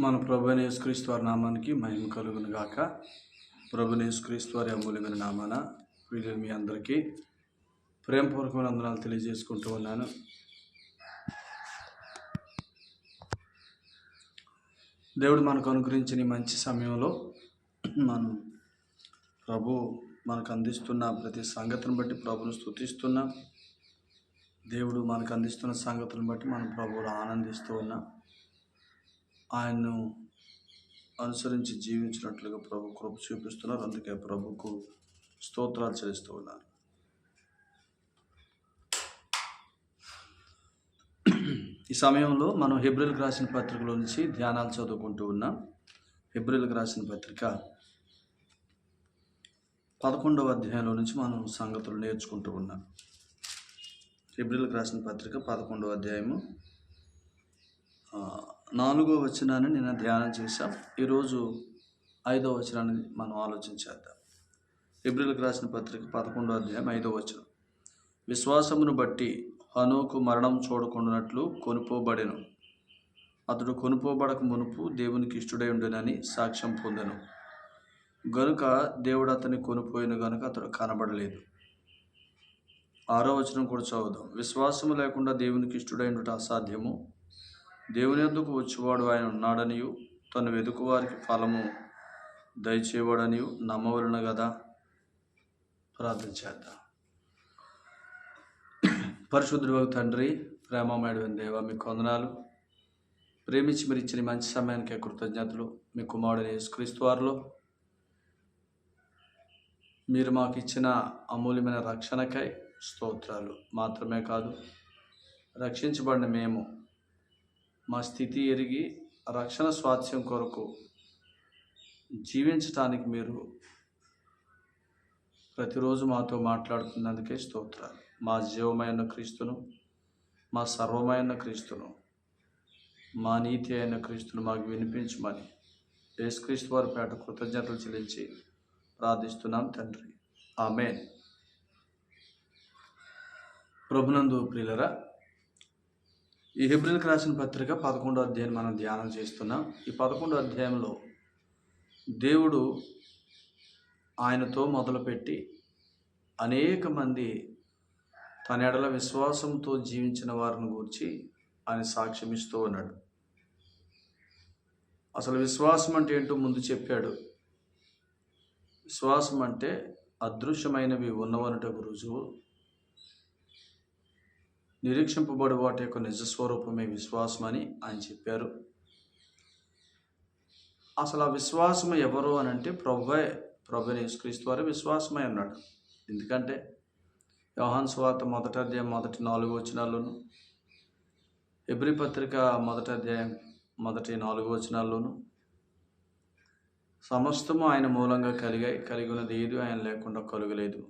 మన ప్రభువైన యేసుక్రీస్తు వారి నామానికి మహిమ కలుగును గాక. ప్రభువైన యేసుక్రీస్తు వారి అమూల్యమైన నామాన వీళ్ళు మీ అందరికీ ప్రేమపూర్వకమైన వందనాలు తెలియజేసుకుంటూ ఉన్నాను. దేవుడు మనకు అనుగ్రహించిన ఈ మంచి సమయంలో మనం ప్రభు మనకు అందిస్తున్న ప్రతి సంగతిని బట్టి ప్రభువును స్తుతిస్తున్నాం. దేవుడు మనకు అందిస్తున్న సంగతులను బట్టి మనం ప్రభువులో ఆనందిస్తూ ఉన్నాం. ఆయన్ను అనుసరించి జీవించినట్లుగా ప్రభు కృప చూపిస్తున్నారు. అందుకే ప్రభుకు స్తోత్రాలు చెల్లిస్తూ ఉన్నారు. ఈ సమయంలో మనం హెబ్రీయులకు రాసిన పత్రికలో నుంచి ధ్యానాలు చదువుకుంటూ ఉన్నాం. హెబ్రీయులకు రాసిన పత్రిక 11వ అధ్యాయంలో నుంచి మనం సంగతులు నేర్చుకుంటూ ఉన్నాం. హెబ్రీయులకు రాసిన పత్రిక 11వ అధ్యాయము 4వ వచనాన్ని నిన్న ధ్యానం చేశాం. ఈరోజు 5వ వచనాన్ని మనం ఆలోచించేద్దాం. హెబ్రీయులకు రాసిన పత్రిక 11వ అధ్యాయం 5వ వచనం. విశ్వాసమును బట్టి హనోకు మరణం చూడకుండానట్లు కొనుపోబడెను. అతడు కొనుపోబడక మునుపు దేవునికి ఇష్టడై ఉండెనని సాక్ష్యం పొందెను గనుక దేవుడు అతన్ని కొనుపోయిన గనుక అతడు కనబడలేదు. 6వ వచనం కూడా చదువుదాం. విశ్వాసము లేకుండా దేవునికి ఇష్టడై ఉండుట అసాధ్యము. దేవుని యొద్దకు వచ్చేవాడు ఆయన ఉన్నాడనియు తను వెదుకు వారికి ఫలము దయచేవాడనియు నమ్మవలెను కదా. ప్రార్థన చేద్దాం. పరిశుద్ధుడు తండ్రి, ప్రేమమయుడైన దేవా, మీకు వందనాలు. ప్రేమించి మీరు ఇచ్చిన మంచి సమయానికి కృతజ్ఞతలు. మీ కుమారుడైన యేసుక్రీస్తు వారిలో మీరు మాకు ఇచ్చిన అమూల్యమైన రక్షణకై స్తోత్రాలు. మాత్రమే కాదు, రక్షించబడిన మేము మా స్థితి ఎరిగి రక్షణ స్వాస్థ్యం కొరకు జీవించటానికి మీరు ప్రతిరోజు మాతో మాట్లాడుతున్నందుకే స్తోత్రాలు. మా జీవమైన క్రీస్తును, మా సర్వమైన క్రీస్తును, మా నీతి అయిన క్రీస్తును మాకు వినిపించమని యేసుక్రీస్తు వారి పేట కృతజ్ఞతలు చెల్లించి ప్రార్థిస్తున్నాం తండ్రి. ఆమేన్. ప్రభునందు ప్రియులరా, ఈ హెబ్రీయులకు రాసిన పత్రిక 11వ అధ్యాయం మనం ధ్యానం చేస్తున్నాం. ఈ 11వ అధ్యాయంలో దేవుడు ఆయనతో మొదలుపెట్టి అనేక మంది తన ఎడల విశ్వాసంతో జీవించిన వారిని గురించి ఆయన సాక్ష్యం ఇస్తూ ఉన్నాడు. అసలు విశ్వాసం అంటే ఏంటో ముందు చెప్పాడు. విశ్వాసం అంటే అదృశ్యమైనవి ఉన్నవనుటకు రుజువు, నిరీక్షింపబడు వాటి యొక్క నిజస్వరూపమే విశ్వాసం అని ఆయన చెప్పారు. అసలు ఆ విశ్వాసం ఎవరు అని అంటే ప్రభువైన యేసుక్రీస్తు వారే విశ్వాసమై ఉన్నాడు. ఎందుకంటే యోహాను సువార్త 1వ అధ్యాయం 4 వచనాల్లోను, హెబ్రీ పత్రిక 1వ అధ్యాయం 4 వచనాల్లోను సమస్తము ఆయన మూలంగా కలిగి ఉన్నది ఏది ఆయన లేకుండా కలుగలేదు.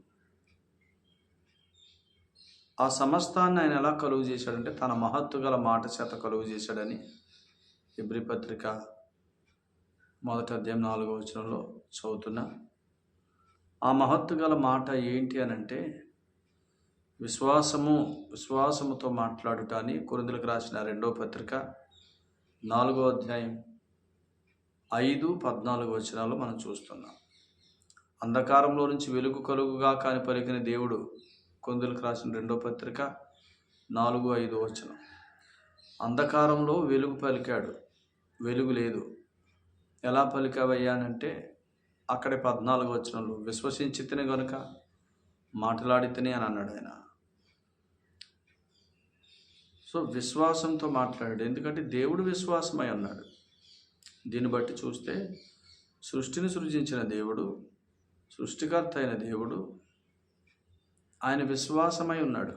ఆ సమస్తాన్ని ఆయన ఎలా కలుగు చేశాడంటే తన మహత్తు గల మాట చేత కలుగు చేశాడని హెబ్రీ పత్రిక 1వ అధ్యాయం 4వ వచనంలో చదువుతున్నా. ఆ మహత్తు గల మాట ఏంటి అని అంటే విశ్వాసముతో మాట్లాడుట అని కొరింథీయులకు రాసిన 2వ పత్రిక 4వ అధ్యాయం 5-14 వచనాలు మనం చూస్తున్నాం. అంధకారంలో నుంచి వెలుగు కలుగుగా కాని పలికిన దేవుడు, కొరింథీయులకు రాసిన 2వ పత్రిక 4-5 వచనం. అంధకారంలో వెలుగు పలికాడు, వెలుగు లేదు. ఎలా పలికావయ్యానంటే అక్కడే 14 వచనంలో విశ్వసించితిని గనుక మాట్లాడితేనే అని అన్నాడు ఆయన. సో విశ్వాసంతో మాట్లాడాడు, ఎందుకంటే దేవుడు విశ్వాసమై ఉన్నాడు. దీన్ని బట్టి చూస్తే సృష్టిని సృజించిన దేవుడు, సృష్టికర్త అయిన దేవుడు ఆయన విశ్వాసమై ఉన్నాడు.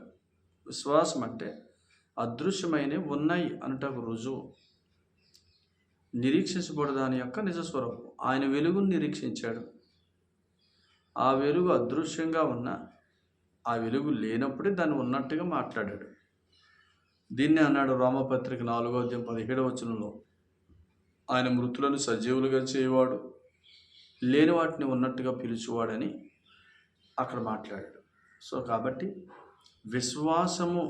విశ్వాసం అంటే అదృశ్యమైనవి ఉన్నాయి అనుటకు రుజువు, నిరీక్షించబడు దాని యొక్క నిజస్వరూపం. ఆయన వెలుగును నిరీక్షించాడు. ఆ వెలుగు అదృశ్యంగా ఉన్న ఆ వెలుగు లేనప్పుడే దాన్ని ఉన్నట్టుగా మాట్లాడాడు. దీన్ని అన్నాడు రోమపత్రిక 4వ అధ్యాయం 17వ వచనంలో, ఆయన మృతులను సజీవులుగా చేయవాడు, లేని వాటిని ఉన్నట్టుగా పిలుచువాడని అక్కడ మాట్లాడాడు. సో కాబట్టి విశ్వాసము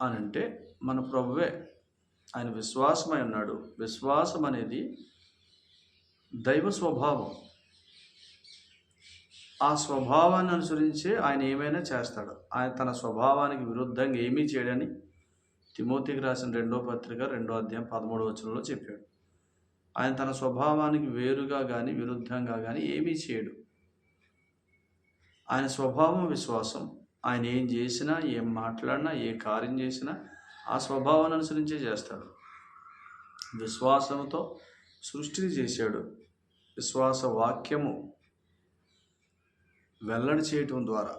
అనంటే మన ప్రభువే. ఆయన విశ్వాసమై ఉన్నాడు. విశ్వాసం అనేది దైవ స్వభావం. ఆ స్వభావాన్ని అనుసరించి ఆయన ఏమైనా చేస్తాడు. ఆయన తన స్వభావానికి విరుద్ధంగా ఏమీ చేయడని తిమోతికి రాసిన 2వ పత్రిక 2వ అధ్యాయం 13వ వచనంలో చెప్పాడు. ఆయన తన స్వభావానికి వేరుగా కానీ విరుద్ధంగా కానీ ఏమీ చేయడు. ఆయన స్వభావం విశ్వాసం. ఆయన ఏం చేసినా, ఏం మాట్లాడినా, ఏ కార్యం చేసినా ఆ స్వభావాన్ని అనుసరించే చేస్తాడు. విశ్వాసంతో సృష్టిని చేశాడు. విశ్వాస వాక్యము వెల్లడి చేయటం ద్వారా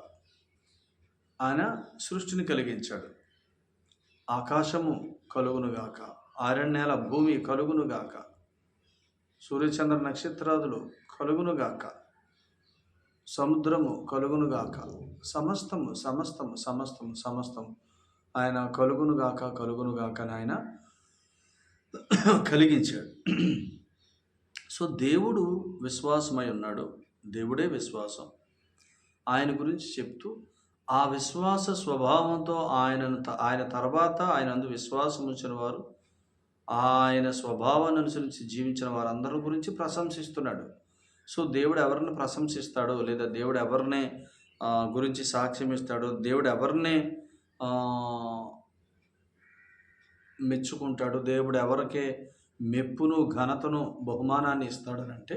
ఆయన సృష్టిని కలిగించాడు. ఆకాశము కలుగునుగాక, ఆరణ్యాల భూమి కలుగునుగాక, సూర్యచంద్ర నక్షత్రాదులు కలుగునుగాక, సముద్రము కలుగునుగాక, సమస్తము సమస్తము సమస్తము సమస్తము ఆయన కలుగునుగాక అని ఆయన కలిగించాడు. సో దేవుడు విశ్వాసమై ఉన్నాడు. దేవుడే విశ్వాసం. ఆయన గురించి చెప్తూ ఆ విశ్వాస స్వభావంతో ఆయన తర్వాత ఆయన అందు విశ్వాసం ఉంచిన వారు, ఆయన స్వభావాన్ని అనుసరించి జీవించిన వారందరి గురించి ప్రశంసిస్తున్నాడు. సో దేవుడు ఎవరిని ప్రశంసిస్తాడో, లేదా దేవుడు ఎవరిని గురించి సాక్ష్యం ఇస్తాడో, దేవుడు ఎవరిని మెచ్చుకుంటాడు, దేవుడు ఎవరికే మెప్పును ఘనతను బహుమానాన్ని ఇస్తాడనంటే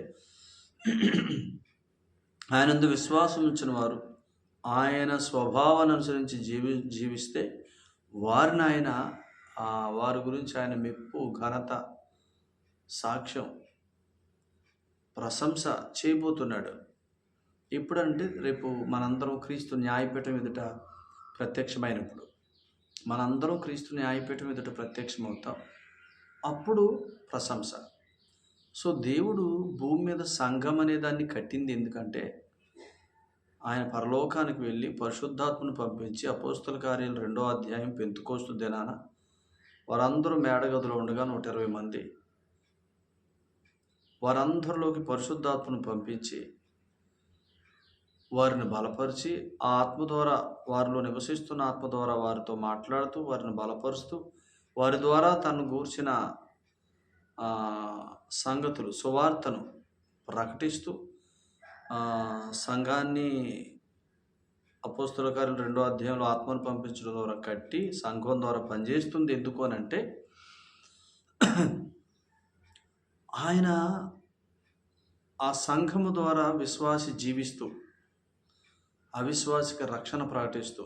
ఆయనందు విశ్వాసం ఉంచిన వారు, ఆయన స్వభావాన్ని అనుసరించి జీవిస్తే వారిని ఆయన వారి గురించి ఆయన మెప్పు, ఘనత, సాక్ష్యం, ప్రశంస చేయబోతున్నాడు. ఎప్పుడంటే రేపు మనందరం క్రీస్తు న్యాయపీఠం ఎదుట ప్రత్యక్షమైనప్పుడు, మనందరం క్రీస్తు న్యాయపీఠం ఎదుట ప్రత్యక్షమవుతాం. అప్పుడు ప్రశంస. సో దేవుడు భూమి మీద సంఘం అనే దాన్ని కట్టింది ఎందుకంటే ఆయన పరలోకానికి వెళ్ళి పరిశుద్ధాత్మను పంపించి అపోస్తల కార్యాలు 2వ అధ్యాయం పెంతుకోస్తు దినాన వారందరూ మేడగదిలో ఉండగా 120 మంది, వారందరిలోకి పరిశుద్ధాత్మను పంపించి వారిని బలపరిచి ఆ ఆత్మ ద్వారా, వారిలో నివసిస్తున్న ఆత్మ ద్వారా వారితో మాట్లాడుతూ, వారిని బలపరుస్తూ, వారి ద్వారా తను గూర్చిన సంగతులు, సువార్తను ప్రకటిస్తూ సంఘాన్ని అపోస్తల కార్యాలు 2వ అధ్యాయంలో ఆత్మను పంపించడం ద్వారా కట్టి సంఘం ద్వారా పనిచేస్తుంది. ఎందుకు అని అంటే ఆయన ఆ సంఘము ద్వారా విశ్వాసి జీవిస్తూ అవిశ్వాసిక రక్షణ ప్రకటిస్తూ,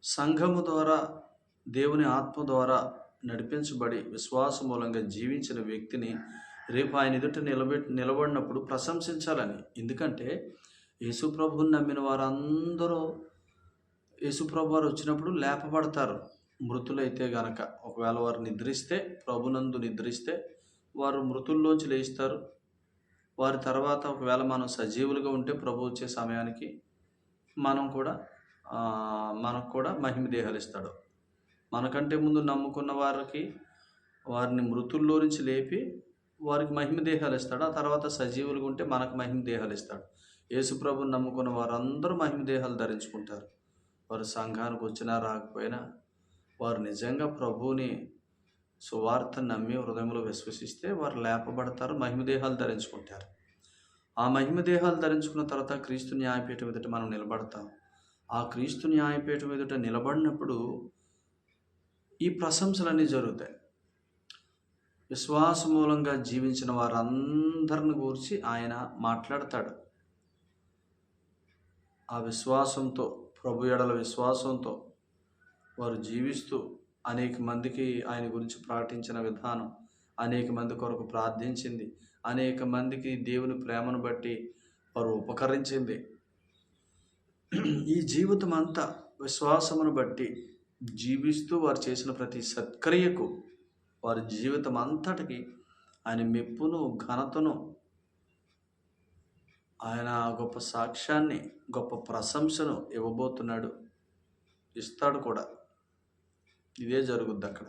సంఘము ద్వారా దేవుని ఆత్మ ద్వారా నడిపించబడి విశ్వాస మూలంగా జీవించిన వ్యక్తిని రేపు ఆయన ఎదుట నిలబడినప్పుడు ప్రశంసించాలని. ఎందుకంటే యేసుప్రభుని నమ్మిన వారందరూ యేసుప్రభు వారు వచ్చినప్పుడు లేపబడతారు. మృతులైతే గనక, ఒకవేళ వారు నిద్రిస్తే, ప్రభునందు నిద్రిస్తే వారు మృతుల్లోంచి లేస్తారు. వారి తర్వాత ఒకవేళ మనం సజీవులుగా ఉంటే ప్రభు వచ్చే సమయానికి మనకు కూడా మహిమ దేహాలు ఇస్తాడు. మనకంటే ముందు నమ్ముకున్న వారిని మృతుల్లో నుంచి లేపి వారికి మహిమ దేహాలు ఇస్తాడు. ఆ తర్వాత సజీవులుగా ఉంటే మనకు మహిమ దేహాలు ఇస్తాడు. యేసుప్రభుని నమ్ముకున్న వారందరూ మహిమ దేహాలు ధరించుకుంటారు. వారు సంఘానికి వచ్చినా రాకపోయినా వారు నిజంగా ప్రభువుని సువార్తను నమ్మి హృదయంలో విశ్వసిస్తే వారు లేపబడతారు, మహిమ దేహాలు ధరించుకుంటారు. ఆ మహిమ దేహాలు ధరించుకున్న తర్వాత క్రీస్తు న్యాయపీఠం ఎదుట మనం నిలబడతాం. ఆ క్రీస్తు న్యాయపీఠం ఎదుట నిలబడినప్పుడు ఈ ప్రశంసలన్నీ జరుగుతాయి. విశ్వాస మూలంగా జీవించిన వారందరిని గురించి ఆయన మాట్లాడతాడు. ఆ విశ్వాసంతో, ప్రభు ఎడల విశ్వాసంతో వారు జీవిస్తూ అనేక మందికి ఆయన గురించి ప్రకటించిన విధానం, అనేక మంది కొరకు ప్రార్థించింది, అనేక మందికి దేవుని ప్రేమను బట్టి వారు ఉపకరించింది. ఈ జీవితం అంతా విశ్వాసమును బట్టి జీవిస్తూ వారు చేసిన ప్రతి సత్క్రియకు, వారి జీవితం అంతటికి ఆయన మెప్పును, ఘనతను, ఆయన గొప్ప సాక్ష్యాన్ని, గొప్ప ప్రశంసను ఇవ్వబోతున్నాడు. ఇస్తాడు కూడా. ఇదే జరుగుద్ది అక్కడ.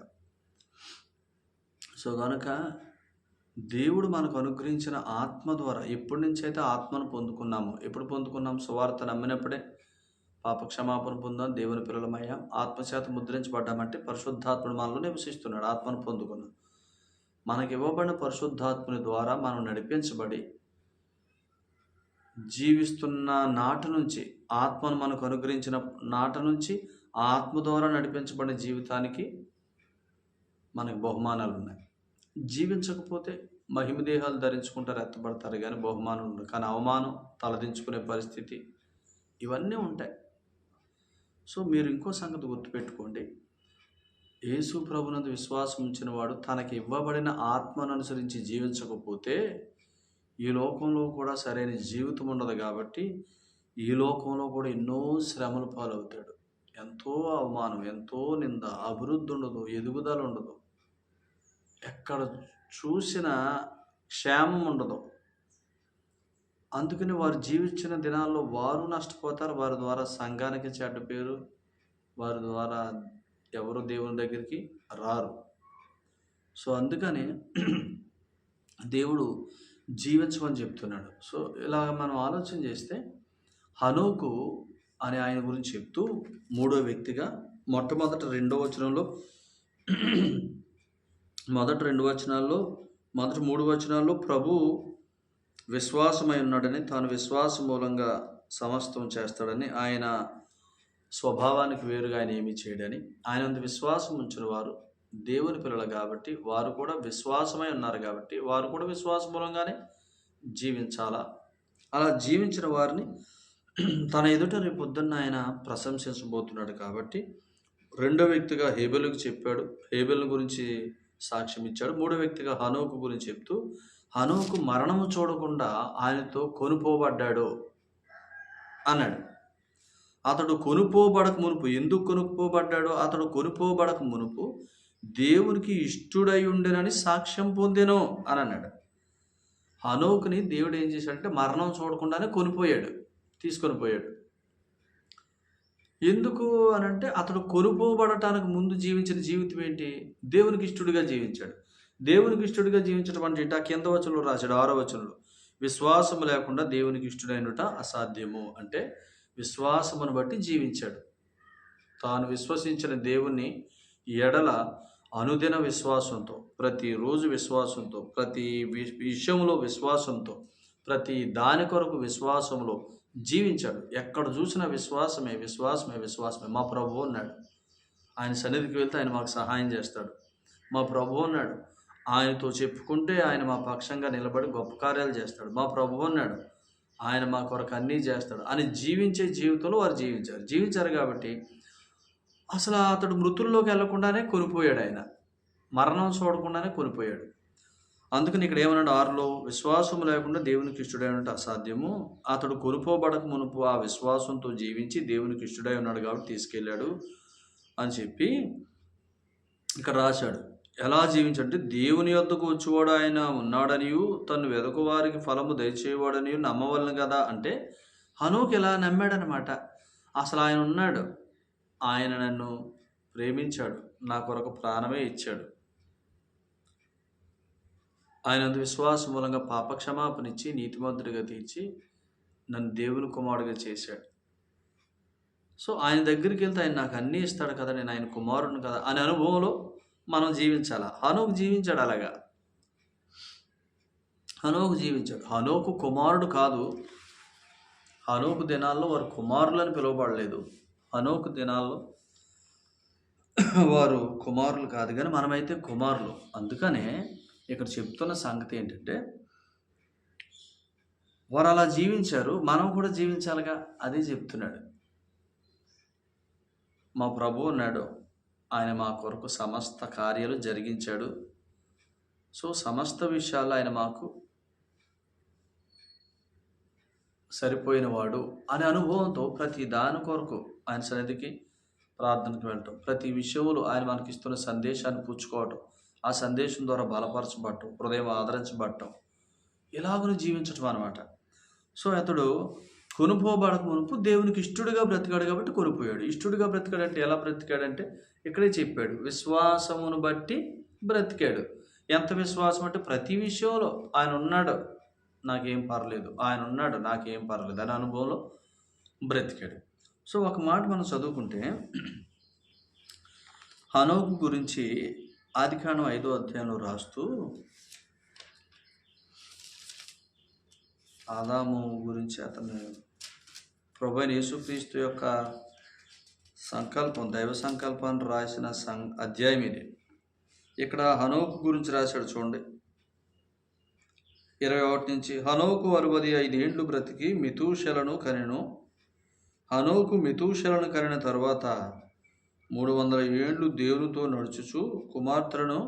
సో కనుక దేవుడు మనకు అనుగ్రహించిన ఆత్మ ద్వారా, ఎప్పటి నుంచి అయితే ఆత్మను పొందుకున్నామో, ఎప్పుడు పొందుకున్నాం? సువార్త నమ్మినప్పుడే. పాప క్షమాపణ పొందాం, దేవుని పిల్లలమయ్యాం, ఆత్మచేత ముద్రించబడ్డామంటే పరిశుద్ధాత్ముడు మనలో నివసిస్తున్నాడు. ఆత్మను పొందుకున్నాం. మనకి ఇవ్వబడిన పరిశుద్ధాత్ముని ద్వారా మనం నడిపించబడి జీవిస్తున్న నాటి నుంచి, ఆత్మను మనకు అనుగ్రహించిన నాటి నుంచి ఆత్మ ద్వారా నడిపించబడిన జీవితానికి మనకి బహుమానాలు ఉన్నాయి. జీవించకపోతే మహిమదేహాలు ధరించుకుంటారు, ఎత్తబడతారు, కానీ బహుమానం ఉండదు. కానీ అవమానం, తలదించుకునే పరిస్థితి, ఇవన్నీ ఉంటాయి. సో మీరు ఇంకో సంగతి గుర్తుపెట్టుకోండి. యేసు ప్రభునందు విశ్వాసం ఉంచిన వాడు తనకి ఇవ్వబడిన ఆత్మను అనుసరించి జీవించకపోతే ఈ లోకంలో కూడా సరైన జీవితం ఉండదు. కాబట్టి ఈ లోకంలో కూడా ఎన్నో శ్రమల పాలవుతాడు. ఎంతో అవమానం, ఎంతో నింద, అభివృద్ధి ఉండదు, ఎదుగుదల ఉండదు, ఎక్కడ చూసినా క్షేమం ఉండదు. అందుకని వారు జీవించిన దినాల్లో వారు నష్టపోతారు. వారి ద్వారా సంఘానికి చెడ్డ పేరు, వారి ద్వారా ఎవరు దేవుని దగ్గరికి రారు. సో అందుకని దేవుడు జీవించమని చెప్తున్నాడు. సో ఇలా మనం ఆలోచన చేస్తే హనోకు అని ఆయన గురించి చెప్తూ మూడో వ్యక్తిగా మొట్టమొదటి మొదటి 3 వచనాల్లో ప్రభు విశ్వాసమై ఉన్నాడని, తాను విశ్వాసం మూలంగా సమస్తం చేస్తాడని, ఆయన స్వభావానికి వేరుగా ఆయన ఏమీ చేయడని, ఆయన విశ్వాసం ఉంచిన వారు దేవుని పిల్లలు కాబట్టి వారు కూడా విశ్వాసమై ఉన్నారు కాబట్టి వారు కూడా విశ్వాస మూలంగానే జీవించాలా. అలా జీవించిన వారిని తన ఎదుట రేపు పొద్దున్న ఆయన ప్రశంసించబోతున్నాడు. కాబట్టి రెండో వ్యక్తిగా హేబెలుకు చెప్పాడు, హేబెలు గురించి సాక్ష్యం ఇచ్చాడు. మూడో వ్యక్తిగా హనోకు గురించి చెప్తూ హనోకు మరణము చూడకుండా ఆయనతో కొనుపోబడ్డాడు అన్నాడు. అతడు కొనుపోబడక మునుపు, ఎందుకు కొనుపోబడ్డాడో, అతడు కొనుపోబడక మునుపు దేవునికి ఇష్టుడై ఉండేనని సాక్ష్యం పొందెను అని అన్నాడు. హనోకుని దేవుడు ఏం చేశాడంటే మరణం చూడకుండానే తీసుకొని పోయాడు. ఎందుకు అనంటే అతడు కొనుపోబడటానికి ముందు జీవించిన జీవితం ఏంటి? దేవునికి ఇష్టడుగా జీవించాడు. దేవునికి ఇష్టడుగా జీవించడం అంటే ఏంటి? ఆ కింద వచనంలో రాశాడు, 6వ వచనంలో, విశ్వాసము లేకుండా దేవునికి ఇష్టడైనట అసాధ్యము. అంటే విశ్వాసమును బట్టి జీవించాడు. తాను విశ్వసించిన దేవుని ఎడల అనుదిన విశ్వాసంతో, ప్రతిరోజు విశ్వాసంతో, ప్రతి విషయంలో విశ్వాసంతో, ప్రతి దాని కొరకు విశ్వాసంలో జీవించాడు. ఎక్కడ చూసినా విశ్వాసమే, విశ్వాసమే, విశ్వాసమే. మా ప్రభువు ఉన్నాడు, ఆయన సన్నిధికి వెళ్తే ఆయన మాకు సహాయం చేస్తాడు. మా ప్రభువు ఉన్నాడు, ఆయనతో చెప్పుకుంటే ఆయన మా పక్షంగా నిలబడి గొప్ప కార్యాలు చేస్తాడు. మా ప్రభువు ఉన్నాడు, ఆయన మా కొరకు అన్నీ చేస్తాడు అని జీవించే జీవితంలో వారు జీవించారు కాబట్టి అసలు అతడు మృతుల్లోకి వెళ్లకుండానే కొనిపోయాడు. ఆయన మరణం చూడకుండానే కొనిపోయాడు. అందుకని ఇక్కడ ఏమన్నాడు 6లో, విశ్వాసం లేకుండా దేవునికి ఇష్టడైనట్టు అసాధ్యము. అతడు కొనుపోబడక మునుపు ఆ విశ్వాసంతో జీవించి దేవునికి ఇష్టడై ఉన్నాడు కాబట్టి తీసుకెళ్ళాడు అని చెప్పి ఇక్కడ రాశాడు. ఎలా జీవించంటే దేవుని యొద్దకు వచ్చేవాడు ఆయన ఉన్నాడనియు, తను వెదకు వారికి ఫలము దయచేవాడనియు నమ్మవలను కదా. అంటే హనోకు ఇలా నమ్మాడనమాట. అసలు ఆయన ఉన్నాడు, ఆయన నన్ను ప్రేమించాడు, నా కొరకు ప్రాణమే ఇచ్చాడు, ఆయన విశ్వాసం మూలంగా పాపక్షమాపణ ఇచ్చి నీతిమంతుడిగా తీర్చి నన్ను దేవుని కుమారుడిగా చేశాడు. సో ఆయన దగ్గరికి వెళ్తే ఆయన నాకు అన్నీ ఇస్తాడు కదా, నేను ఆయన కుమారుడిని కదా అనే అనుభవంలో మనం జీవించాలా. హనోకు జీవించాడు అలాగా. హనోకు జీవించాడు. హనోకు కుమారుడు కాదు. హనోకు దినాల్లో వారు కుమారులని పిలువబడలేదు. హనోకు దినాల్లో వారు కుమారులు కాదు, కానీ మనమైతే కుమారులు. అందుకనే ఇక్కడ చెప్తున్న సంగతి ఏంటంటే వారు అలా జీవించారు, మనం కూడా జీవించాలిగా. అదే చెప్తున్నాడు. మా ప్రభువు ఉన్నాడు, ఆయన మా కొరకు సమస్త కార్యాలు జరిగించాడు. సో సమస్త విషయాల్లో ఆయన మాకు సరిపోయినవాడు అనే అనుభవంతో ప్రతి దాని కొరకు ఆయన సన్నిధికి ప్రార్థనకు వెళ్ళటం, ప్రతి విషయంలో ఆయన మనకి ఇస్తున్న సందేశాన్ని పుచ్చుకోవటం, ఆ సందేశం ద్వారా బలపరచబడటం, హృదయం ఆదరించబడటం, ఇలాగను జీవించటం అన్నమాట. సో అతడు కొనుపోబడక మునుపు దేవునికి ఇష్టడుగా బ్రతికాడు కాబట్టి కొనిపోయాడు. ఇష్టడుగా బ్రతికాడంటే ఎలా బ్రతికాడంటే ఇక్కడే చెప్పాడు, విశ్వాసమును బట్టి బ్రతికాడు. ఎంత విశ్వాసం అంటే ప్రతి విషయంలో ఆయన ఉన్నాడు, నాకేం పర్లేదు, ఆయన ఉన్నాడు, నాకేం పర్లేదు అనే అనుభవంలో బ్రతికాడు. సో ఒక మాట మనం చదువుకుంటే హనోకు గురించి ఆదికాండం 5వ అధ్యాయంలో రాస్తూ ఆదాము గురించి అతను ప్రభువైన యేసుక్రీస్తు యొక్క సంకల్పం, దైవ సంకల్పాన్ని రాసిన అధ్యాయం ఇది. ఇక్కడ హనోకు గురించి రాశాడు చూడండి. 21 నుంచి, హనోకు 65 ఏండ్లు బ్రతికి మెతూషెలను కనెను. హనోకు మెతూషెలను కనిన తరువాత 300 ఏండ్లు దేవునితో నడుచుచు కుమార్తెలను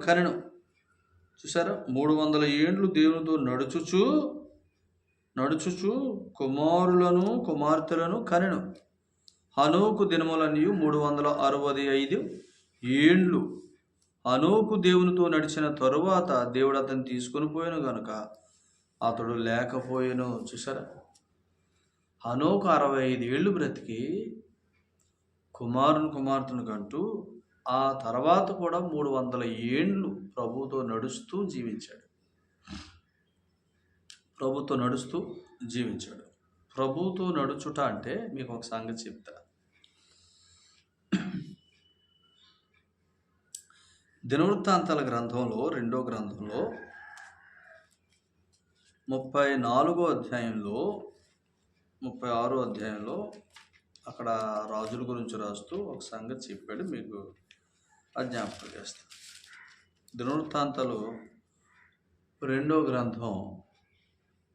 కనెను. చూసారా, 300 ఏండ్లు దేవునితో నడుచుచు కుమార్తెలను కనెను. హనోకు దినములన్నీ 365 ఏండ్లు. హనోకు దేవునితో నడిచిన తరువాత దేవుడు అతన్ని తీసుకొని పోయాను గనుక అతడు లేకపోయాను. చూసారా, హనోకు 65 ఏళ్ళు బ్రతికి కుమార్తెను కంటూ ఆ తర్వాత కూడా 300 ఏండ్లు ప్రభువుతో నడుస్తూ జీవించాడు. ప్రభువుతో నడుచుట అంటే మీకు ఒక సంగతి చెప్తా. దినవృత్తాంతాల గ్రంథంలో 2వ గ్రంథంలో 34వ అధ్యాయంలో 36వ అధ్యాయంలో అక్కడ రాజుల గురించి రాస్తూ ఒక సంగతి చెప్పాడు. మీకు జ్ఞాపకం చేస్తాను. దినవృత్తాంతాలు 2వ గ్రంథం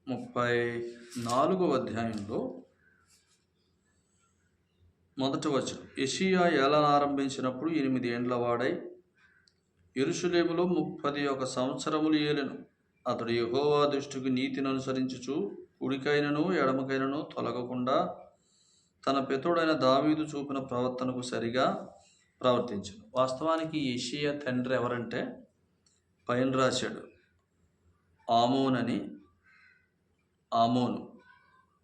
34వ అధ్యాయంలో 1వ వచనం, యోషీయా ఏలన ఆరంభించినప్పుడు 8 ఏండ్ల వాడై యెరూషలేములో 31 సంవత్సరములు ఏలెను. అతడు యెహోవా దృష్టికి నీతిని అనుసరించుచు కుడికైనను ఎడమకైనను తొలగకుండా తన పితరుడైన దావీదు చూపిన ప్రవర్తనకు సరిగా ప్రవర్తించను. వాస్తవానికి యోషీయా తండ్రి ఎవరంటే పైన రాశాడు, ఆమోను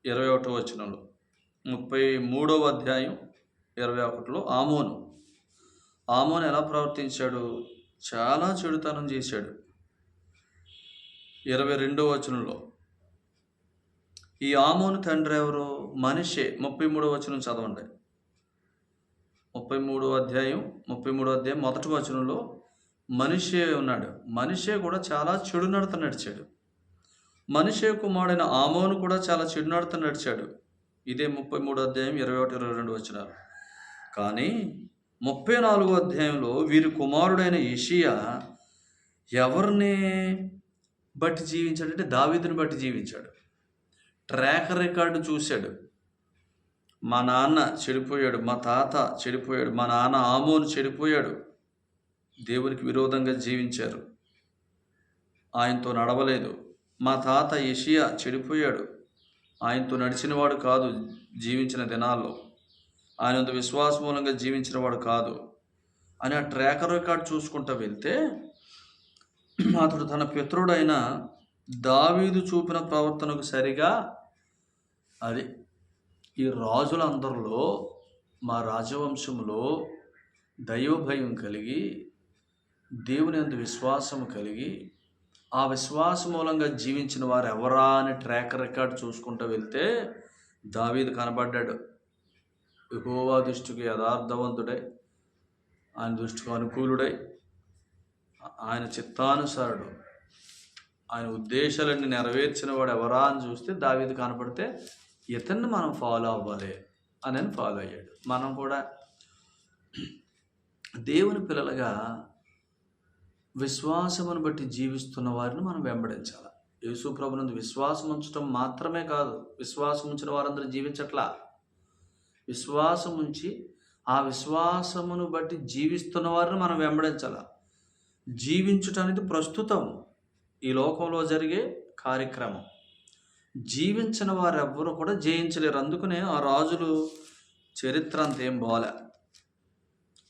21వ వచనంలో, 33వ అధ్యాయం 21లో ఆమోను ఎలా ప్రవర్తించాడు? చాలా చెడుతనం చేశాడు. 22వ వచనంలో ఈ ఆమోను తండ్రి ఎవరు? మనష్షే. 33వ వచనం చదవండి. 33వ అధ్యాయం 1వ వచనంలో మనష్షే ఉన్నాడు. మనష్షే కూడా చాలా చెడు నడత నడిచాడు. మనష్షే కుమారుడైన ఆమోను కూడా చాలా చెడు నడత నడిచాడు. ఇదే 33వ అధ్యాయం 21-22 వచనాలు. కానీ 34వ అధ్యాయంలో వీరి కుమారుడైన యోషీయా ఎవరిని బట్టి జీవించాడంటే దావీదుని బట్టి జీవించాడు. ట్రాక్ రికార్డు చూశాడు. మా నాన్న చెడిపోయాడు, మా తాత చెడిపోయాడు, మా నాన్న ఆమోను చెడిపోయాడు, దేవునికి విరోధంగా జీవించారు, ఆయనతో నడవలేదు. మా తాత యోషీయా చెడిపోయాడు, ఆయనతో నడిచినవాడు కాదు, జీవించిన దినాల్లో ఆయనంత విశ్వాస మూలంగా జీవించిన వాడు కాదు అని ఆ ట్రాక్ రికార్డు చూసుకుంటూ వెళ్తే అతడు తన పితరుడైన దావీదు చూపిన ప్రవర్తనకు సరిగా, అది ఈ రాజులందరిలో మా రాజవంశంలో దైవభయం కలిగి దేవుని యందు విశ్వాసము కలిగి ఆ విశ్వాస మూలంగా జీవించిన వారు ఎవరా అని ట్రాక్ రికార్డ్ చూసుకుంటూ వెళ్తే దావీదు కనబడ్డాడు. యెహోవా దృష్టికి యథార్థవంతుడై, ఆయన దృష్టికి అనుకూలుడై, ఆయన చిత్తానుసారుడు, ఆయన ఉద్దేశాలన్నీ నెరవేర్చిన వాడు ఎవరా అని చూస్తే దావీదు కనపడితే ఇతన్ని మనం ఫాలో అవ్వాలి అని ఫాలో అయ్యాడు. మనం కూడా దేవుని పిల్లలుగా విశ్వాసమును బట్టి జీవిస్తున్న వారిని మనం వెంబడించాలి. యేసు ప్రభునందు విశ్వాసం ఉంచడం మాత్రమే కాదు, విశ్వాసం ఉంచిన వారందరూ జీవించట్లా. విశ్వాసం ఉంచి ఆ విశ్వాసమును బట్టి జీవిస్తున్న వారిని మనం వెంబడించాలి. జీవించుట అనేది ప్రస్తుతం ఈ లోకంలో జరిగే కార్యక్రమం. జీవించిన వారు ఎవ్వరూ కూడా జయించలేరు. అందుకనే ఆ రాజులు చరిత్ర అంతేం బాలే,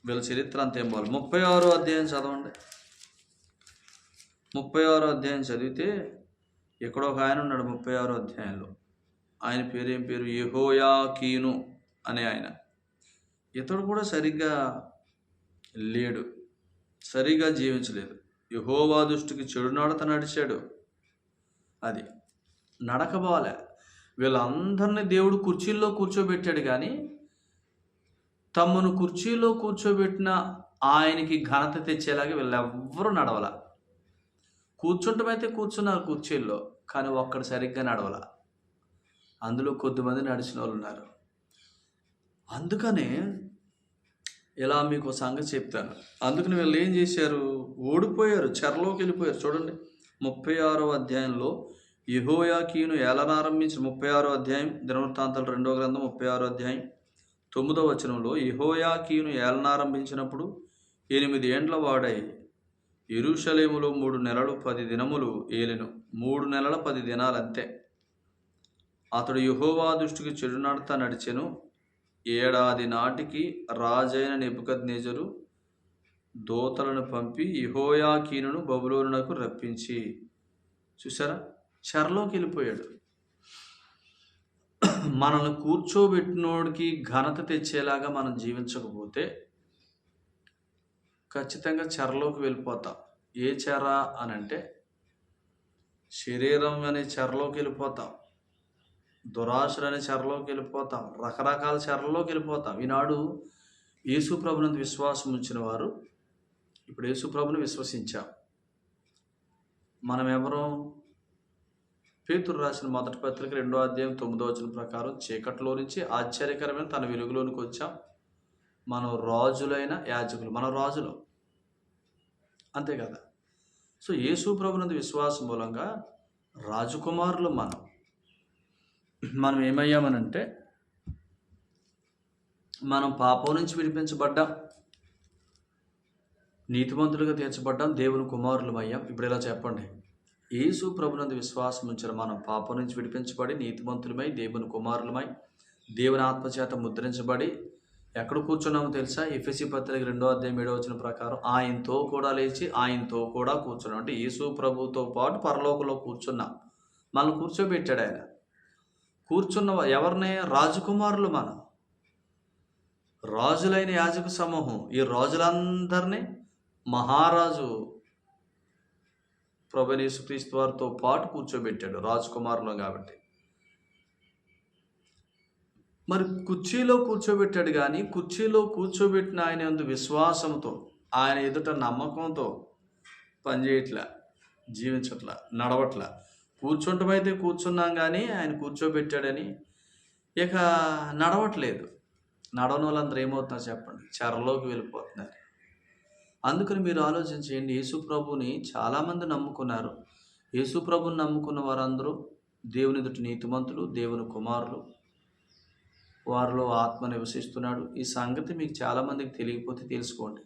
వీళ్ళ చరిత్ర అంతేం బాలే. 36వ అధ్యాయం చదవండి. 36వ అధ్యాయం చదివితే ఎక్కడో ఒక ఆయన ఉన్నాడు 36వ అధ్యాయంలో. ఆయన పేరేం పేరు? యెహోయాకీను అనే ఆయన. ఇతడు కూడా సరిగ్గా లేడు, సరిగా జీవించలేదు. యెహోవా దృష్టికి చెడు నడత నడిచాడు. అది నడక బాలే. వీళ్ళందరినీ దేవుడు కుర్చీల్లో కూర్చోబెట్టాడు, కానీ తమను కుర్చీలో కూర్చోబెట్టిన ఆయనకి ఘనత తెచ్చేలాగా వీళ్ళెవ్వరూ నడవల. కూర్చుంటమైతే కూర్చున్నారు కుర్చీల్లో, కానీ ఒక్కడు సరిగ్గా నడవల. అందులో కొద్దిమంది నడిచిన వాళ్ళు ఉన్నారు. అందుకనే ఇలా మీకు సంగతి చెప్తాను. అందుకని వీళ్ళు ఏం చేశారు? ఓడిపోయారు, చెరలోకి వెళ్ళిపోయారు. చూడండి 36వ అధ్యాయంలో యెహోయాకీను ఏలనారంభించిన 36వ అధ్యాయం, దినవృత్తాంతాలు 2వ గ్రంథం 36వ అధ్యాయం 9వ వచనంలో, యెహోయాకీను ఏలనారంభించినప్పుడు 8 ఏండ్ల వాడై యెరూషలేములో 3 నెలలు 10 దినములు ఏలెను. 3 నెలల 10 దినాలంతే. అతడు యెహోవా దృష్టికి చెడు నడత నడిచెను. 7 ఏడాది నాటికి రాజైన నెబుకద్నెజరు దూతలను పంపి యెహోయాకీనును బబులోనునకు రప్పించి, చూసారా, చెరలోకి వెళ్ళిపోయాడు. మనల్ని కూర్చోబెట్టినోడికి ఘనత తెచ్చేలాగా మనం జీవించకపోతే ఖచ్చితంగా చెరలోకి వెళ్ళిపోతాం. ఏ చెర అని అంటే శరీరం అనే చెరలోకి వెళ్ళిపోతాం, దురాశలు అనే చెరలోకి వెళ్ళిపోతాం, రకరకాల చెరలోకి వెళ్ళిపోతాం. ఈనాడు యేసు ప్రభునందు విశ్వాసం ఉంచిన వారు ఇప్పుడు యేసు ప్రభుని విశ్వసించాం. మనం ఎవరో? పేతురు రాసిన మొదటి పత్రిక 2వ అధ్యాయం 9వ వచనం ప్రకారం చీకట్లో నుంచి ఆశ్చర్యకరమైన తన వెలుగులోనికి వచ్చాం. మనం రాజులైన యాజకులు, మన రాజులు, అంతే కదా. సో యేసు ప్రభునందు విశ్వాసం మూలంగా రాజకుమారులు మనం ఏమయ్యామనంటే, మనం పాపం నుంచి విడిపించబడ్డాం, నీతిమంతులుగా తీర్చబడ్డాం, దేవుని కుమారులమయ్యాం. ఇప్పుడు ఇలా చెప్పండి, యేసు ప్రభునందు విశ్వాసం ఉంచిన మనం పాపం నుంచి విడిపించబడి నీతిమంతులమై దేవుని కుమారులమై దేవుని ఆత్మచేత ముద్రించబడి ఎక్కడ కూర్చున్నామో తెలుసా? ఎఫెసీ పత్రిక 2వ అధ్యాయం 7వ వచనం ప్రకారం ఆయనతో కూడా లేచి ఆయనతో కూడా కూర్చున్నాం. అంటే యేసు ప్రభుతో పాటు పరలోకంలో కూర్చున్నాం. మనల్ని కూర్చోబెట్టాడు ఆయన. కూర్చున్న ఎవరినే? రాజకుమారులు, మనం రాజులైన యాజక సమూహం. ఈ రాజులందరినీ మహారాజు ప్రభువైన యేసుక్రీస్తు వారితో పాటు కూర్చోబెట్టాడు, రాజకుమారులు కాబట్టి. మరి కుర్చీలో కూర్చోబెట్టాడు, కానీ కుర్చీలో కూర్చోబెట్టిన ఆయన యందు విశ్వాసంతో, ఆయన ఎదుట నమ్మకంతో పనిచేయట్లా, జీవించట్లా, నడవట్లా. కూర్చుంటమైతే కూర్చున్నాం, కానీ ఆయన కూర్చోబెట్టాడని ఇక నడవట్లేదు. నడవని వాళ్ళందరూ ఏమవుతున్నారు చెప్పండి? చెరలోకి వెళ్ళిపోతున్నారు. అందుకని మీరు ఆలోచించేయండి. యేసు ప్రభుని చాలామంది నమ్ముకున్నారు. యేసు ప్రభుని నమ్ముకున్న వారందరూ దేవుని ఎదుట నీతిమంతులు, దేవుని కుమారులు, వారిలో ఆత్మ నివసిస్తున్నాడు. ఈ సంగతి మీకు చాలామందికి తెలియకపోతే తెలుసుకోండి.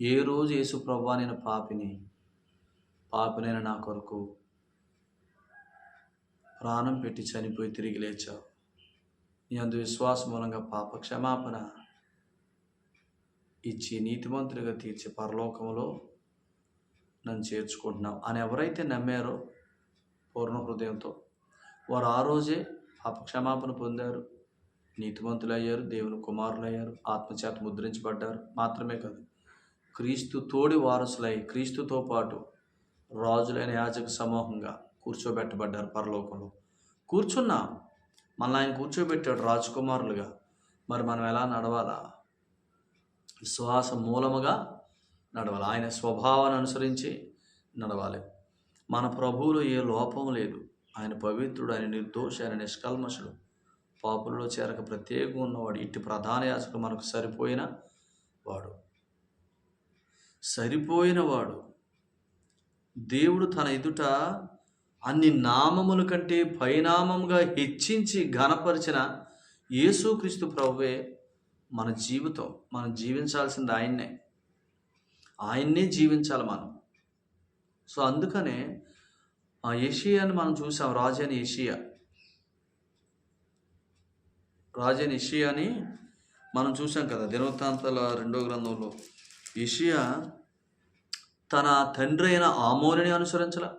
ఏ రోజు యేసు ప్రభువా నేను పాపినైన నా కొరకు ప్రాణం పెట్టి చనిపోయి తిరిగి లేచావు, నీ అందు విశ్వాసం మూలంగా పాప క్షమాపణ ఇచ్చి నీతిమంతులుగా తీర్చి పరలోకంలో నన్ను చేర్చుకుంటున్నావు అని ఎవరైతే నమ్మారో పూర్ణ హృదయంతో, వారు ఆ రోజే పాప క్షమాపణ పొందారు, నీతిమంతులు అయ్యారు, దేవుని కుమారులు అయ్యారు, ఆత్మచేత ముద్రించబడ్డారు. మాత్రమే కాదు, క్రీస్తు తోడి వారసులై క్రీస్తుతో పాటు రాజులైన యాజక సమూహంగా కూర్చోబెట్టబడ్డారు పరలోకంలో. కూర్చున్నాం, మనల్ని ఆయన కూర్చోబెట్టాడు రాజకుమారులుగా. మరి మనం ఎలా నడవాలా? విశ్వాస మూలముగా నడవాలి, ఆయన స్వభావాన్ని అనుసరించి నడవాలి. మన ప్రభువులో ఏ లోపం లేదు. ఆయన పవిత్రుడు, ఆయన నిర్దోషి, ఆయన నిష్కల్మషుడు, పాపులలో చేరక ప్రత్యేకంగా ఉన్నవాడు. ఇట్టి ప్రధాన యాజకుడు మనకు సరిపోయిన వాడు. దేవుడు తన ఎదుట అన్ని నామముల కంటే పైనామముగా హెచ్చించి ఘనపరిచిన యేసుక్రీస్తు ప్రభువే మన జీవితం. మనం జీవించాల్సింది ఆయన్నే జీవించాలి మనం. సో అందుకనే ఆ యెషయాని మనం చూసాం. రాజైన యెషయాని మనం చూసాం కదా దినవృత్తాంతాల 2వ గ్రంథంలో. యెషయా తన తండ్రి అయిన ఆమోనుని అనుసరించలా,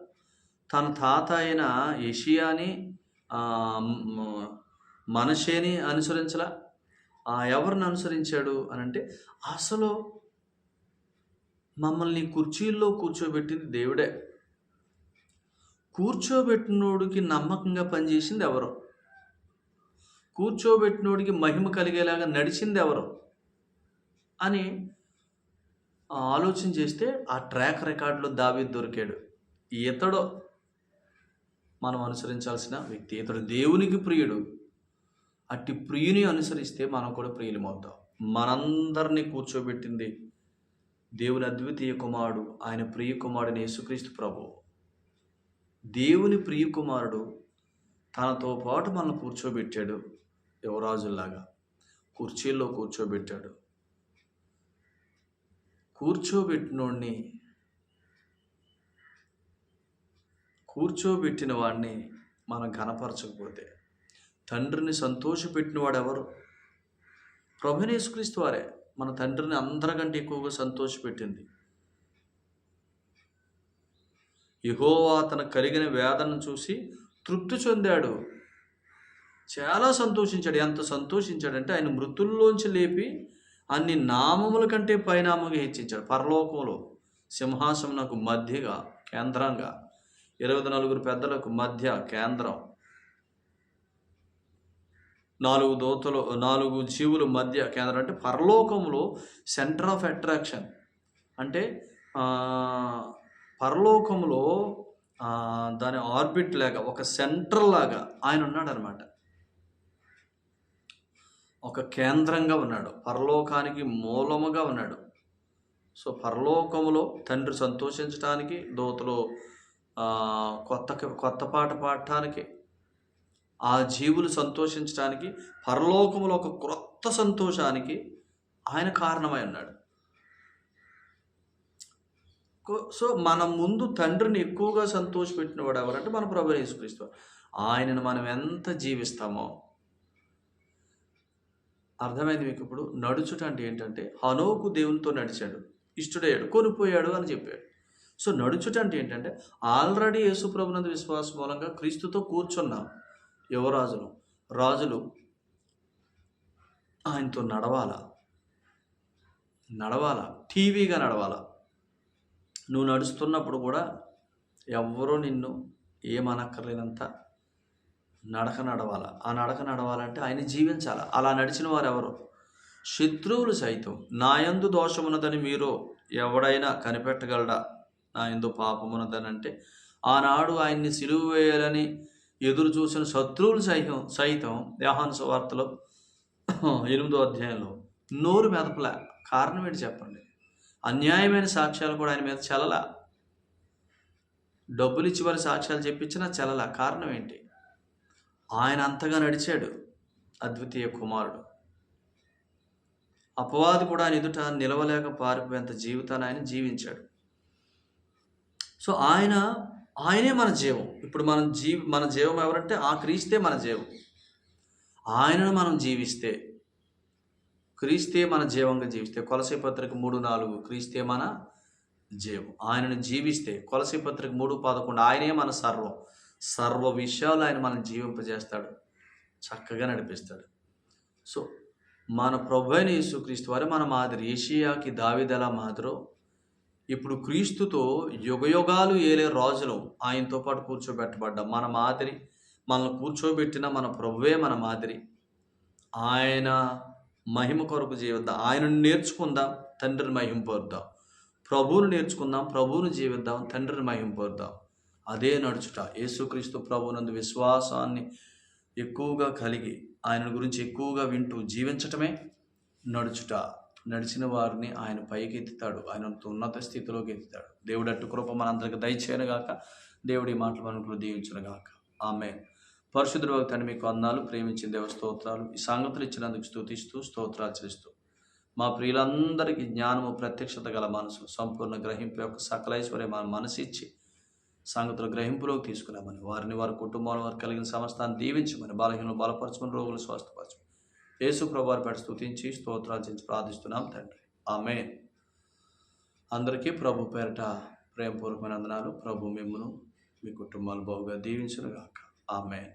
తన తాత అయిన యెషయాని మనషేని అనుసరించలా. ఎవరిని అనుసరించాడు అని అంటే, అసలు మమ్మల్ని కుర్చీల్లో కూర్చోబెట్టింది దేవుడే. కూర్చోబెట్టినోడికి నమ్మకంగా పనిచేసింది ఎవరో? కూర్చోబెట్టినోడికి మహిమ కలిగేలాగా నడిచింది ఎవరు అని ఆలోచన చేస్తే ఆ ట్రాక్ రికార్డులో దావీదు దొరికాడు. ఇతడు మనం అనుసరించాల్సిన వ్యక్తి, ఇతడు దేవునికి ప్రియుడు. అట్టి ప్రియుని అనుసరిస్తే మనం కూడా ప్రియులమవుతాం. మనందరినీ కూర్చోబెట్టింది దేవుని అద్వితీయ కుమారుడు, ఆయన ప్రియ కుమారుడిని యేసుక్రీస్తు ప్రభువు. దేవుని ప్రియ కుమారుడు తనతో పాటు మనల్ని కూర్చోబెట్టాడు. యువరాజుల్లాగా కుర్చీల్లో కూర్చోబెట్టాడు. కూర్చోబెట్టిన వాడిని మనం ఘనపరచకపోతే తండ్రిని సంతోషపెట్టిన వాడు ఎవరు? ప్రభువైన యేసుక్రీస్తు వారే. మన తండ్రిని అందరికంటే ఎక్కువగా సంతోషపెట్టింది. యెహోవా తనకు కలిగిన వేదనను చూసి తృప్తి చెందాడు, చాలా సంతోషించాడు. ఎంత సంతోషించాడంటే ఆయన మృతుల్లోంచి లేపి అన్ని నామముల కంటే పైనామగా హెచ్చించాడు. పరలోకంలో సింహాసనకు మధ్యగా, కేంద్రంగా, 24 పెద్దలకు మధ్య కేంద్రం, 4 జీవుల మధ్య కేంద్రం. అంటే పరలోకంలో సెంటర్ ఆఫ్ అట్రాక్షన్. అంటే పరలోకంలో దాని ఆర్బిట్ లాగా, ఒక సెంటర్ లాగా ఆయన ఉన్నాడు అనమాట. ఒక కేంద్రంగా ఉన్నాడు, పరలోకానికి మూలముగా ఉన్నాడు. సో పరలోకములో తండ్రి సంతోషించడానికి, దూతలు కొత్త పాట పాడటానికి, ఆ జీవులు సంతోషించడానికి, పరలోకములో ఒక క్రొత్త సంతోషానికి ఆయన కారణమై ఉన్నాడు. సో మన ముందు తండ్రిని ఎక్కువగా సంతోషపెట్టిన వాడు ఎవరంటే మన ప్రభువైన యేసుక్రీస్తు. ఆయనను మనం ఎంత జీవిస్తామో అర్థమైంది మీకు. ఇప్పుడు నడుచుట అంటే ఏంటంటే హనోకు దేవునితో నడిచాడు, ఇష్టడయ్యాడు, కొనిపోయాడు అని చెప్పాడు. సో నడుచుట అంటే ఏంటంటే ఆల్రెడీ యేసు ప్రభునందు విశ్వాసం మూలంగా క్రీస్తుతో కూర్చున్నాం. యువరాజులు, రాజులు ఆయనతో నడవాలా, టీవీగా నడవాలా. నువ్వు నడుస్తున్నప్పుడు కూడా ఎవరో నిన్ను ఏమనక్కర్లేనంత నడక నడవాలా. ఆ నడక నడవాలంటే ఆయన జీవించాలా. అలా నడిచిన వారు ఎవరు? శత్రువులు సైతం నా యందు దోషమున్నదని మీరు ఎవడైనా కనిపెట్టగలడా? నా యందు పాపమున్నదని అంటే ఆనాడు ఆయన్ని సిలువ వేయాలని ఎదురు చూసిన శత్రువులు సైతం యోహాను సువార్తలో 8వ అధ్యాయంలో నోరు మెదపలే. కారణం ఏంటి చెప్పండి? అన్యాయమైన సాక్ష్యాలు కూడా ఆయన మీద చెల్లలా. డబ్బులు ఇచ్చి వారి సాక్ష్యాలు చెప్పించినా చెల్లలా. కారణం ఏంటి? ఆయన అంతగా నడిచాడు, అద్వితీయ కుమారుడు. అపవాది కూడా ఆయన ఎదుట నిలవలేక పారిపోయేంత జీవితాన్ని ఆయన జీవించాడు. సో ఆయనే మన జీవం. ఇప్పుడు మన జీవం ఎవరంటే ఆ క్రీస్తే మన జీవం. ఆయనను మనం జీవిస్తే, క్రీస్తే మన జీవంగా జీవిస్తే, కొలసీ పత్రిక 3:4 క్రీస్తే మన జీవం. ఆయనను జీవిస్తే, కొలసీ పత్రిక 3:11 ఆయనే మన సర్వ విషయాలు ఆయన మనం జీవింపజేస్తాడు, చక్కగా నడిపిస్తాడు. సో మన ప్రభువైన యేసుక్రీస్తు వారే మన మాదిరి. యేషయాకి దావీదు ఎలా మాదిరో ఇప్పుడు క్రీస్తుతో యుగయుగాలు ఏలే రాజులు ఆయనతో పాటు కూర్చోబెట్టబడ్డాం. మన మాదిరి, మనల్ని కూర్చోబెట్టిన మన ప్రభువే మన మాదిరి. ఆయన మహిమ కొరకు జీవిద్దాం, ఆయనను నేర్చుకుందాం, తండ్రిని మహింపొద్దాం. ప్రభువును నేర్చుకుందాం, ప్రభువును జీవిద్దాం, తండ్రిని మహింపొద్దాం. అదే నడుచుట. యేసుక్రీస్తు ప్రభువునందు విశ్వాసాన్ని ఎక్కువగా కలిగి, ఆయన గురించి ఎక్కువగా వింటూ జీవించటమే నడుచుట. నడిచిన వారిని ఆయన పైకి ఎత్తుతాడు, ఆయన ఉన్నత స్థితిలోకి ఎత్తుతాడు. దేవుడు అట్టు కృప మనందరికి దయచేయనుగాక. దేవుడి మాటలు మనకు దీవించునుగాక. ఆమేన్. పరిశుద్ధుడు తండ్రి, మీకు వందనాలు. ప్రేమించిన దేవ స్తోత్రాలు. ఈ సంగతులు ఇచ్చినందుకు స్తుతిస్తూ స్తోత్రాలు చేస్తూ మా ప్రియులందరికీ జ్ఞానము, ప్రత్యక్షత గల మనసు, సంపూర్ణ గ్రహింపు యొక్క సకలైశ్వర్య మన మనసు ఇచ్చి సంగతుల గ్రహింపులోకి తీసుకున్నామని, వారిని, వారి కుటుంబాలను, వారు కలిగిన సమస్తాన్ని దీవించమని, బలహీనలు బలపరచమని, రోగులు స్వస్థపరచమని యేసు ప్రభువారి పేట స్తుతించి స్తోత్రాలు చేసి ప్రార్థిస్తున్నాం తండ్రి. ఆమేన్. అందరికీ ప్రభు పేరట ప్రేమపూర్వకమైన వందనాలు. ప్రభు మిమ్మును, మీ కుటుంబాలు బహుగా దీవించునుగాక. ఆమేన్.